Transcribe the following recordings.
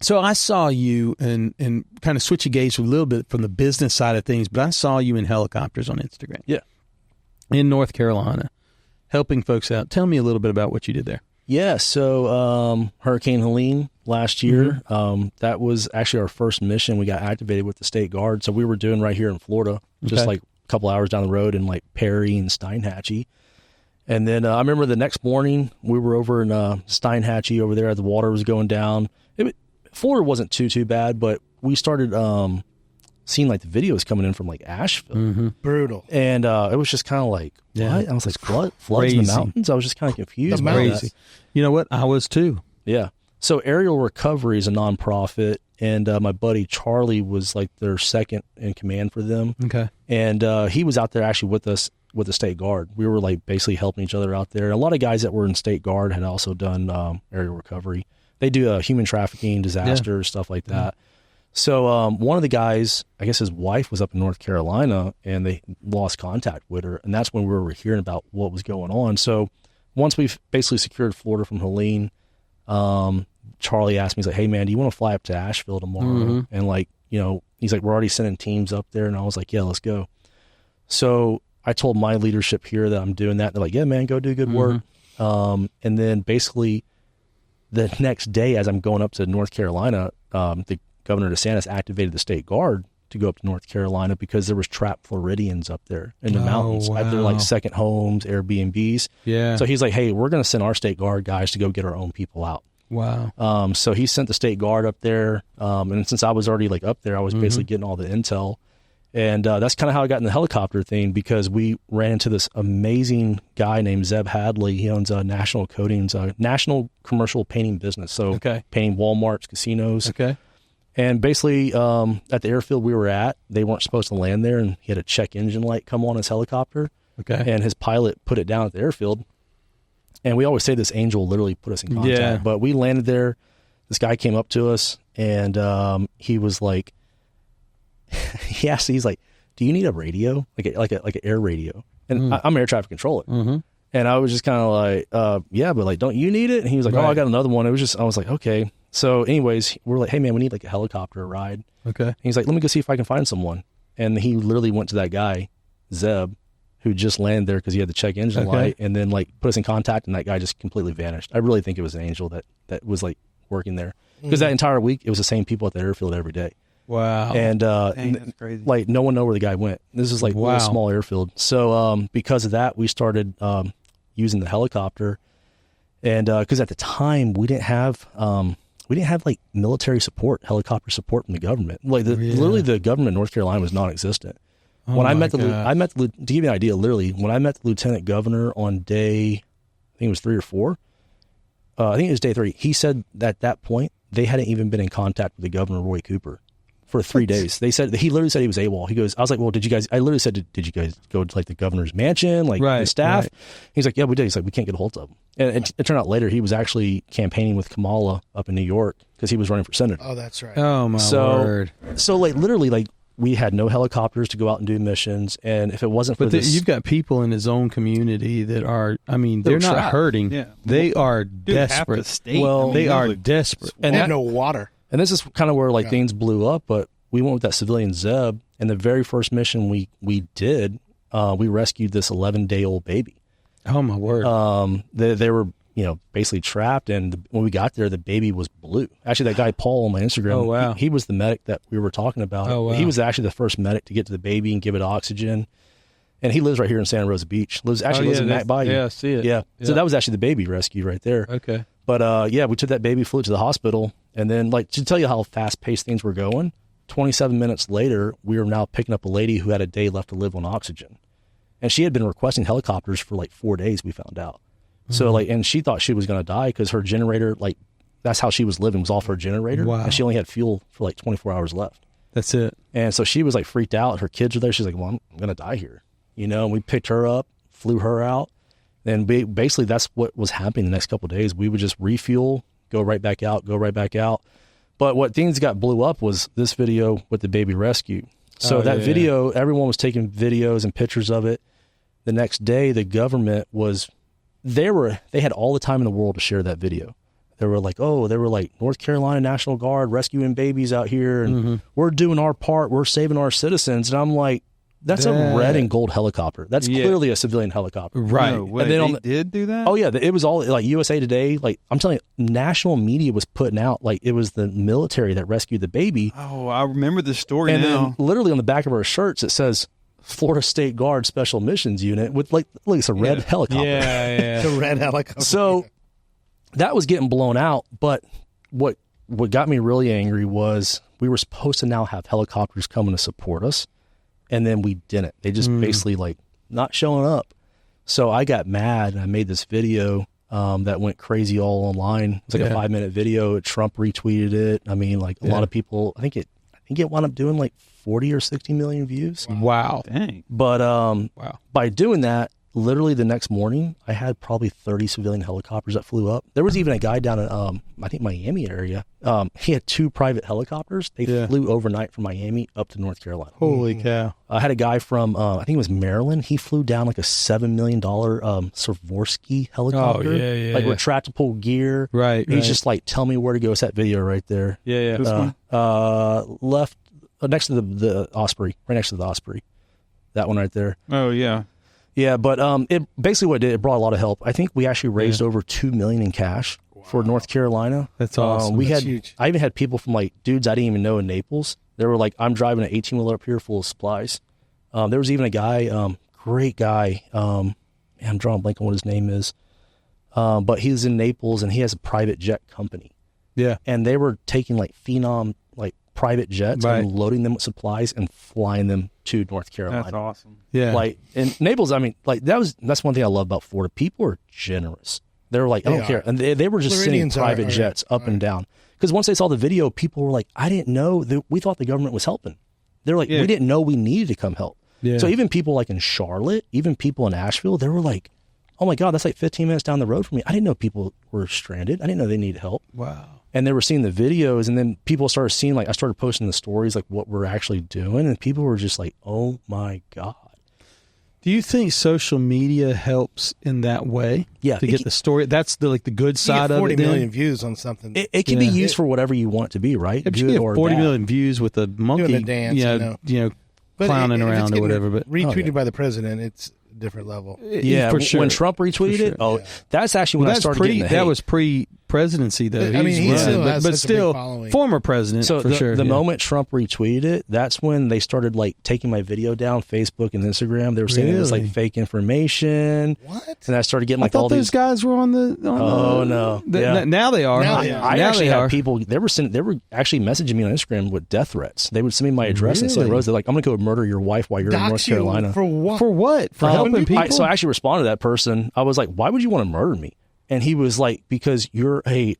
So I saw you and kind of switch your gaze a little bit from the business side of things, but I saw you in helicopters on Instagram. Yeah. In North Carolina, helping folks out. Tell me a little bit about what you did there. Yeah, so Hurricane Helene last year, that was actually our first mission. We got activated with the State Guard. So we were doing right here in Florida, just like a couple hours down the road in like Perry and Steinhatchee. And then I remember the next morning we were over in Steinhatchee over there. The water was going down. Florida wasn't too bad, but we started seeing like the videos coming in from like Asheville. Brutal. And it was just kind of like, what? I was like, floods in the mountains? I was just kind of confused. Crazy. You know what? I was too. Yeah. So Aerial Recovery is a nonprofit, and my buddy Charlie was like their second in command for them. Okay. And he was out there actually with us with the State Guard. We were like basically helping each other out there. A lot of guys that were in State Guard had also done aerial recovery. They do human trafficking, disasters, stuff like that. So one of the guys, I guess his wife was up in North Carolina, and they lost contact with her, and that's when we were hearing about what was going on. So once we've basically secured Florida from Helene, Charlie asked me, he's like, hey, man, do you want to fly up to Asheville tomorrow? And like, you know, he's like, we're already sending teams up there. And I was like, yeah, let's go. So I told my leadership here that I'm doing that. They're like, yeah, man, go do good work. And then basically the next day as I'm going up to North Carolina, the Governor DeSantis activated the State Guard to go up to North Carolina because there was trapped Floridians up there in the mountains. Wow. They're like second homes, Airbnbs. Yeah. So he's like, hey, we're going to send our State Guard guys to go get our own people out. Wow. So he sent the State Guard up there. And since I was already like up there, I was basically getting all the intel. And that's kind of how I got in the helicopter thing, because we ran into this amazing guy named Zeb Hadley. He owns National Coatings, national commercial painting business. So painting Walmarts, casinos. Okay. And basically at the airfield we were at, they weren't supposed to land there, and he had a check engine light come on his helicopter. Okay. And his pilot put it down at the airfield. And we always say this angel literally put us in contact. Yeah. But we landed there. This guy came up to us, and he was like, he asked, he's like, do you need a radio? Like an air radio? And I'm an air traffic controller. And I was just kind of like, yeah, but like, don't you need it? And he was like, oh, I got another one. It was just, I was like, okay. So anyways, we're like, hey man, we need like a helicopter ride. Okay. And he's like, let me go see if I can find someone. And he literally went to that guy, Zeb, who just landed there because he had the check engine light, and then like put us in contact, and that guy just completely vanished. I really think it was an angel that was like working there, because that entire week it was the same people at the airfield every day. Wow. And Dang, that's crazy. Like no one knew where the guy went. This is like a little small airfield. So because of that, we started using the helicopter, and because at the time we didn't have like military support, helicopter support from the government. Like literally the government of North Carolina was non-existent. When I met to give you an idea, literally when I met the lieutenant governor on day, I think it was 3 or 4. I think it was day 3. He said that at that point they hadn't even been in contact with the governor, Roy Cooper, for 3 days. He literally said he was AWOL. He goes, I was like, well, I literally said, did you guys go to like the governor's mansion, like the staff? Right. He's like, yeah, we did. He's like, we can't get a hold of him. And it turned out later he was actually campaigning with Kamala up in New York because he was running for senator. Oh, that's right. Oh my word. So like literally like we had no helicopters to go out and do missions. And if it wasn't for this, you've got people in his own community that are, I mean, they're not trapped. Hurting. Yeah. They are desperate. Half the state, well, they are desperate. And they have no water. And this is kind of where like things blew up, but we went with that civilian Zeb, and the very first mission we did, we rescued this 11-day-old baby. Oh my word! They were basically trapped, and when we got there, the baby was blue. Actually, that guy Paul on my Instagram, oh wow, he was the medic that we were talking about. Oh wow, he was actually the first medic to get to the baby and give it oxygen. And he lives right here in Santa Rosa Beach. Lives in Mac Bayou. Yeah, I see it. Yeah. So that was actually the baby rescue right there. Okay. But we took that baby, flew it to the hospital, and then like to tell you how fast paced things were going. 27 minutes later, we were now picking up a lady who had a day left to live on oxygen. And she had been requesting helicopters for like 4 days, we found out. So like, and she thought she was going to die because her generator, like that's how she was living, was off her generator. Wow. And she only had fuel for like 24 hours left. That's it. And so she was like freaked out. Her kids were there. She's like, well, I'm going to die here. And we picked her up, flew her out. And basically that's what was happening the next couple of days. We would just refuel, go right back out. But what things got blew up was this video with the baby rescue. So video, everyone was taking videos and pictures of it. The next day, the government they had all the time in the world to share that video. they were like, North Carolina National Guard rescuing babies out here, and we're doing our part. We're saving our citizens. And I'm like, that's a red and gold helicopter. That's clearly a civilian helicopter. Right. No way. And then they did do that? Oh, yeah. It was all like USA Today. Like, I'm telling you, national media was putting out, like, it was the military that rescued the baby. Oh, I remember the story and now. then literally on the back of our shirts, it says Florida State Guard Special Missions Unit with, like, look, it's a red helicopter. Yeah. It's a red helicopter. So that was getting blown out. But what got me really angry was we were supposed to now have helicopters coming to support us. And then we didn't. They just basically like not showing up. So I got mad and I made this video that went crazy all online. It's like a 5-minute video. Trump retweeted it. I mean, like a lot of people, I think it wound up doing like 40 or 60 million views. Wow. Dang. But by doing that, literally the next morning, I had probably 30 civilian helicopters that flew up. There was even a guy down in, I think, Miami area. He had 2 private helicopters. They flew overnight from Miami up to North Carolina. Holy cow. I had a guy from, I think it was Maryland. He flew down like a $7 million Sikorsky helicopter. Oh, yeah. Like retractable gear. Right. He's just like, tell me where to go. It's that video right there. Yeah. This one? Left, next to the Osprey. Right next to the Osprey. That one right there. Oh, yeah. Yeah, but it basically what it did, it brought a lot of help. I think we actually raised over $2 million in cash for North Carolina. That's awesome. That's huge. I even had people from like dudes I didn't even know in Naples. They were like, I'm driving an 18-wheeler up here full of supplies. There was even a guy, great guy. I'm drawing a blank on what his name is. But he was in Naples and he has a private jet company. Yeah. And they were taking like Phenom, like private jets and loading them with supplies and flying them to North Carolina. That's awesome. Yeah. Like in Naples, I mean, like that's one thing I love about Florida. People are generous. They're like, I don't care. And they were just sending private jets up and down. Because once they saw the video, people were like, I didn't know we thought the government was helping. They're like, we didn't know we needed to come help. Yeah. So even people like in Charlotte, even people in Asheville, they were like, oh my God, that's like 15 minutes down the road from me. I didn't know people were stranded. I didn't know they needed help. Wow. And they were seeing the videos, and then people started seeing, like, I started posting the stories, like, what we're actually doing, and people were just like, oh, my God. Do you think social media helps in that way? Yeah. To get the story? That's the good side of it. 40 million views on something. It can be used for whatever you want it to be, right? Good you get or 40 bad. million views with a monkey, doing a dance, but clowning around or whatever. But retweeted by the president, it's a different level. Yeah, for sure. When Trump retweeted it, that's actually when I started getting the hate. That was pre-presidency, though. I mean, he still has but such a big still, following. former president, so for sure. The moment Trump retweeted it, that's when they started like taking my video down, Facebook and Instagram. They were saying it was like fake information. What? And I started getting like I thought all those these guys were on the. No! Now they are. I actually had people. They were actually messaging me on Instagram with death threats. They would send me my address and say, "Rose, they're like, I'm going to go murder your wife while you're in North Carolina." For what? For what? For helping people. So I actually responded to that person. I was like, "Why would you want to murder me?" And he was like, "Because you're a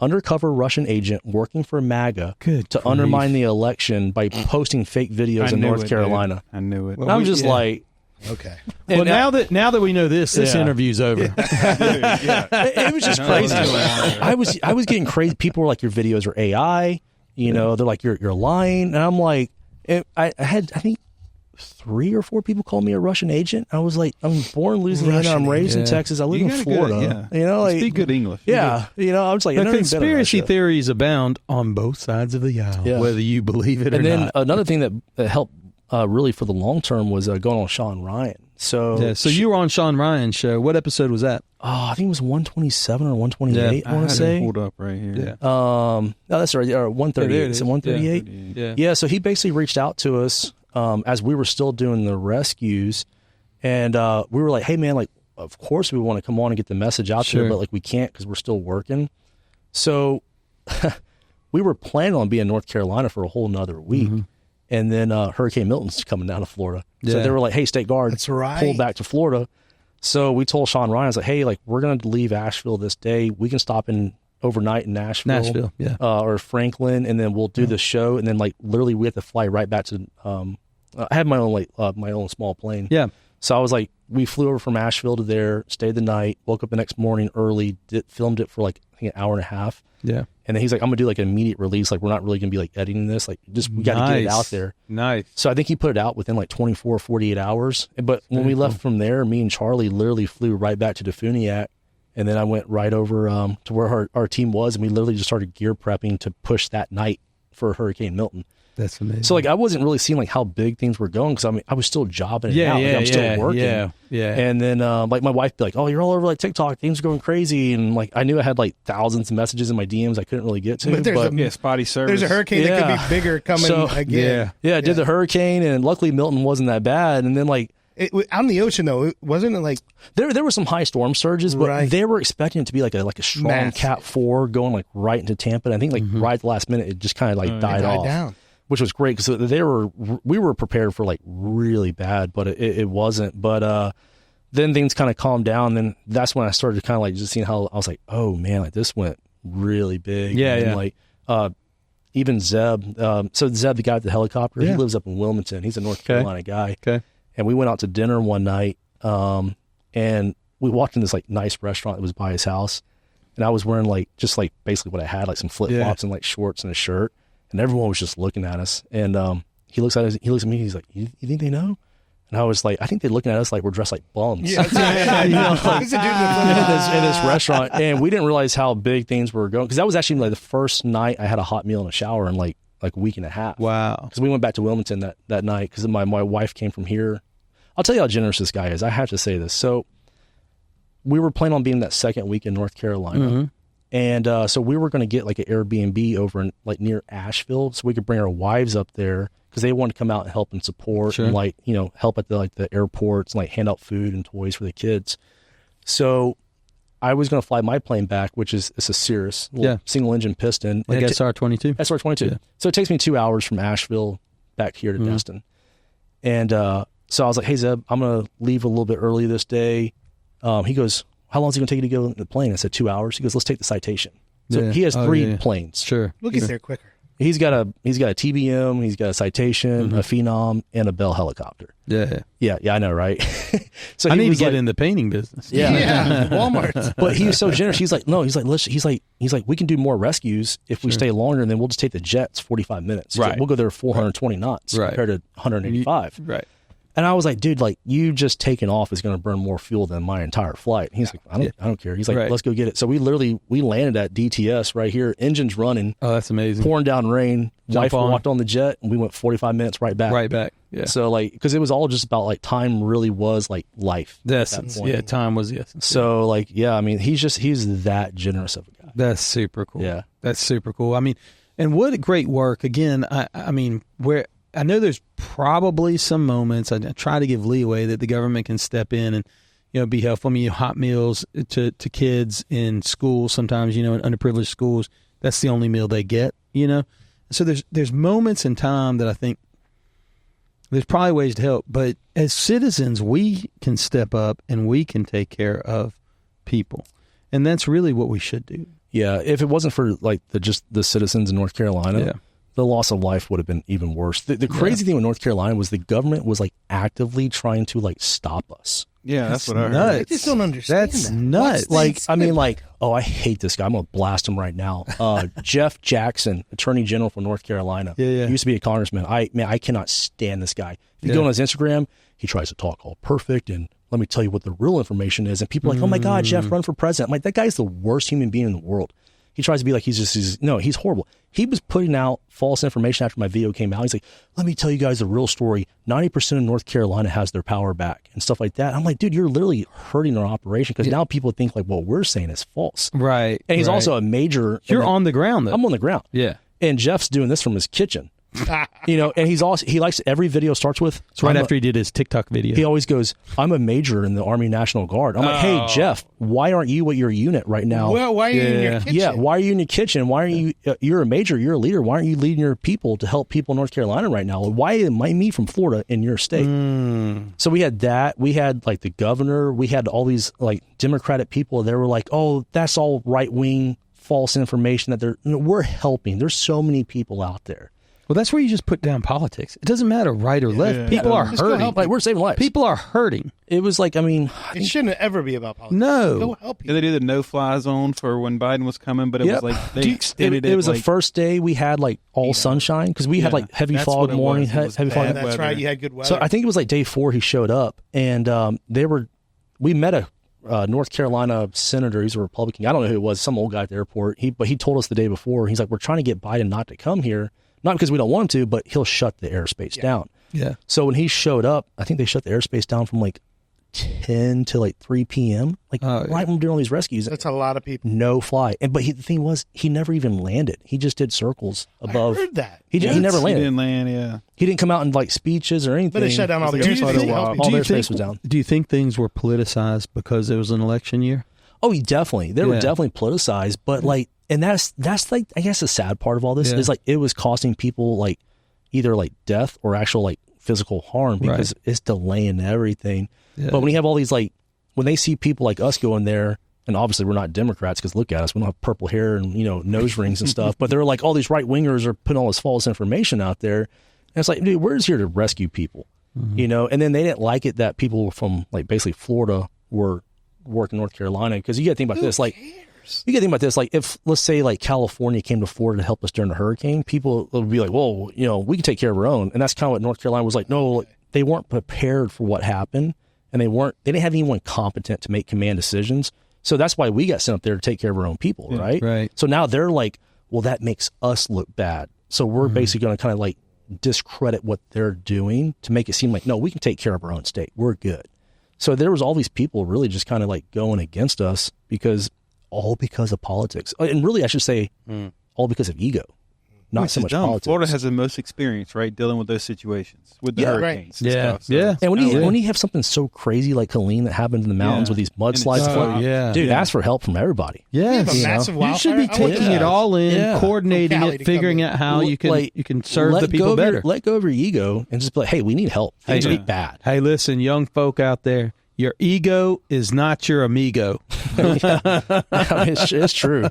undercover Russian agent working for MAGA to undermine the election by posting fake videos in North Carolina." Dude. I knew it. Well, I'm just like, okay. Well, now that we know this interview's over. It was just crazy. I was getting crazy. People were like, "Your videos are AI." They're like, "You're lying," and I'm like, I think 3 or 4 people called me a Russian agent. I was like, I'm born in Louisiana. I'm raised in Texas. I live in Florida. Speak good English. Yeah. I was like, the conspiracy theories abound on both sides of the aisle, whether you believe it or not. And then another thing that helped really for the long term was going on Sean Ryan. So you were on Sean Ryan's show. What episode was that? I think it was 127 or 128. I want to say. Pulled up right here. Yeah. No, that's right. 138. Is it 138? Yeah. So he basically reached out to us. As we were still doing the rescues, and we were like, hey man, like, of course we want to come on and get the message out there, but like we can't because we're still working. So we were planning on being in North Carolina for a whole nother week. And then Hurricane Milton's coming down to Florida. So they were like, hey, State Guard, pull back to Florida. So we told Sean Ryan, I was like, hey, like, we're going to leave Asheville this day. We can stop in overnight in Nashville, or Franklin, and then we'll do the show. And then like literally we have to fly right back to, I had my own small plane. Yeah. So I was like, we flew over from Asheville to there, stayed the night, woke up the next morning early, filmed it for like, I think, an hour and a half. Yeah. And then he's like, I'm going to do like an immediate release. Like, we're not really going to be like editing this. Like, we got to get it out there. Nice. So I think he put it out within like 24, 48 hours. But when we left from there, me and Charlie literally flew right back to Defuniak And then I went right over to where our team was, and we literally just started gear prepping to push that night for Hurricane Milton. That's amazing. So like I wasn't really seeing like how big things were going, because I mean I was still jobbing it out. Like, I'm still working. Yeah. And then like my wife be like, "Oh, you're all over like TikTok. Things are going crazy." And like I knew I had like thousands of messages in my DMs I couldn't really get to. But spotty service. there's a hurricane that could be bigger coming again. I did the hurricane, and luckily Milton wasn't that bad. And then like out in the ocean though, wasn't it like there were some high storm surges, but they were expecting it to be like a strong Cat 4 going like right into Tampa. And I think like right at the last minute it just kind of like died off. Down. Which was great, because we were prepared for like really bad, but it wasn't. But then things kind of calmed down. Then that's when I started kind of like just seeing how I was like, oh man, like this went really big. And like even Zeb. So Zeb, the guy with the helicopter, he lives up in Wilmington. He's a North Carolina guy. Okay. And we went out to dinner one night, and we walked in this like nice restaurant that was by his house, and I was wearing like just like basically what I had, like some flip flops and like shorts and a shirt. And everyone was just looking at us. And he looks at me. He's like, "You think they know?" And I was like, "I think they're looking at us like we're dressed like bums." You know, like, in this restaurant. And we didn't realize how big things were going, because that was actually like the first night I had a hot meal and a shower in like a week and a half. Wow. Because we went back to Wilmington that night, because my wife came from here. I'll tell you how generous this guy is. I have to say this. So we were planning on being that second week in North Carolina. And so we were going to get like an Airbnb over in like near Asheville, so we could bring our wives up there, because they wanted to come out and help and support and like, you know, help at the airports and like hand out food and toys for the kids. So I was going to fly my plane back, which is a Cirrus, single engine piston, like SR-22. SR-22. So it takes me 2 hours from Asheville back here to Destin. And so I was like, "Hey Zeb, I'm going to leave a little bit early this day." He goes, "How long is it going to take you to go in the plane?" I said, 2 hours. He goes, "Let's take the Citation." So he has three planes. Sure. We'll get there quicker. He's got a TBM, he's got a Citation, a Phenom, and a Bell helicopter. Yeah, I know, right? So I need to get in the painting business. Yeah, Walmart. But he was so generous. He's like, "No," he's like, "We can do more rescues if we stay longer, and then we'll just take the jets 45 minutes. Right. We'll go there 420 knots compared to 185. Right. And I was like, "Dude, like you just taking off is going to burn more fuel than my entire flight." And he's like, I don't care. He's like, "Let's go get it." So we landed at DTS right here, engines running. Oh, that's amazing. Pouring down rain. Wife walked on the jet, and we went 45 minutes right back. Right back. Yeah. So like, because it was all just about like time really was like life. The essence. Yeah, time was the essence. So like, yeah, I mean, he's that generous of a guy. That's super cool. Yeah. That's super cool. I mean, and what a great work. Again, I mean, where I know there's probably some moments, I try to give leeway that the government can step in and, you know, be helpful. I mean, hot meals to kids in schools sometimes, you know, in underprivileged schools, that's the only meal they get, you know. So there's moments in time that I think there's probably ways to help. But as citizens, we can step up and we can take care of people. And that's really what we should do. Yeah, if it wasn't for like just the citizens in North Carolina, the loss of life would have been even worse. The crazy thing with North Carolina was the government was like actively trying to like stop us. Yeah, that's what I heard. I just don't understand. That's nuts. Like, I mean, like, oh, I hate this guy. I'm going to blast him right now. Jeff Jackson, Attorney General for North Carolina. He used to be a congressman. I cannot stand this guy. If you go on his Instagram, he tries to talk all perfect, and let me tell you what the real information is. And people are like, "Oh my God, Jeff, run for president." I'm like, that guy's the worst human being in the world. He tries to be like he's horrible. He was putting out false information after my video came out. He's like, "Let me tell you guys the real story. 90% of North Carolina has their power back," and stuff like that. I'm like, dude, you're literally hurting our operation, because now people think like what we're saying is false. Right. And he's also a major. You're on the ground, though. I'm on the ground. Yeah. And Jeff's doing this from his kitchen. You know, and he likes, every video starts with, it's right after he did his TikTok video. He always goes, "I'm a major in the Army National Guard." I'm like, "Hey, Jeff, why aren't you at your unit right now?" Well, why are you in your kitchen? Yeah, why are you in your kitchen? Why aren't you, you're a major, you're a leader. Why aren't you leading your people to help people in North Carolina right now? Why am I me from Florida in your state? So we had that. We had like the governor. We had all these like Democratic people. They were like, "Oh, that's all right-wing false information that we're helping." There's so many people out there. Well, that's where you just put down politics. It doesn't matter right or left. People are hurting. Like, we're saving lives. People are hurting. It was like, I mean, it shouldn't ever be about politics. No. Go help people. They did the no-fly zone for when Biden was coming, but it was like they extended it. It was like, the first day we had like all sunshine, because we had like heavy fog morning, heavy fog. That's right. You had good weather. So I think it was like day 4 he showed up, and we met North Carolina senator. He's a Republican. I don't know who it was, some old guy at the airport. But he told us the day before, he's like, we're trying to get Biden not to come here, not because we don't want him to, but he'll shut the airspace down. Yeah. So when he showed up, I think they shut the airspace down from like 10 to like 3 p.m. Like right when we're doing all these rescues. That's a lot of people. No fly. But the thing was, he never even landed. He just did circles above. I heard that. He never landed. He didn't land, yeah. He didn't come out in like speeches or anything. But they shut down all the airspace. All the airspace was down. Do you think things were politicized because it was an election year? Oh, definitely. They were definitely politicized. But like, and that's like, I guess the sad part of all this is like, it was costing people like either like death or actual like physical harm because it's delaying everything. Yeah. But when you have all these like, when they see people like us go in there, and obviously we're not Democrats because look at us, we don't have purple hair and, you know, nose rings and stuff, but they're like all these right wingers are putting all this false information out there. And it's like, dude, we're just here to rescue people, you know? And then they didn't like it that people from like basically Florida were working North Carolina. Because you got to think about this, like, if let's say like California came to Florida to help us during the hurricane, people would be like, whoa, you know, we can take care of our own. And that's kind of what North Carolina was like. No, they weren't prepared for what happened. And they didn't have anyone competent to make command decisions. So that's why we got sent up there to take care of our own people, right? Right. So now they're like, well, that makes us look bad. So we're basically going to kind of like discredit what they're doing to make it seem like, no, we can take care of our own state. We're good. So there was all these people really just kind of like going against us because of politics. And really, I should say all because of ego. Not so much politics. Florida has the most experience, right, dealing with those situations, with the hurricanes and stuff. So and when you have something so crazy like Helene that happened in the mountains with these mudslides, dude, ask for help from everybody. Yes. You should be taking it all in, coordinating it, figuring out how you can serve the people better. Let go of your ego and just be like, hey, we need help. Things are bad. Hey, listen, young folk out there, your ego is not your amigo. It's true.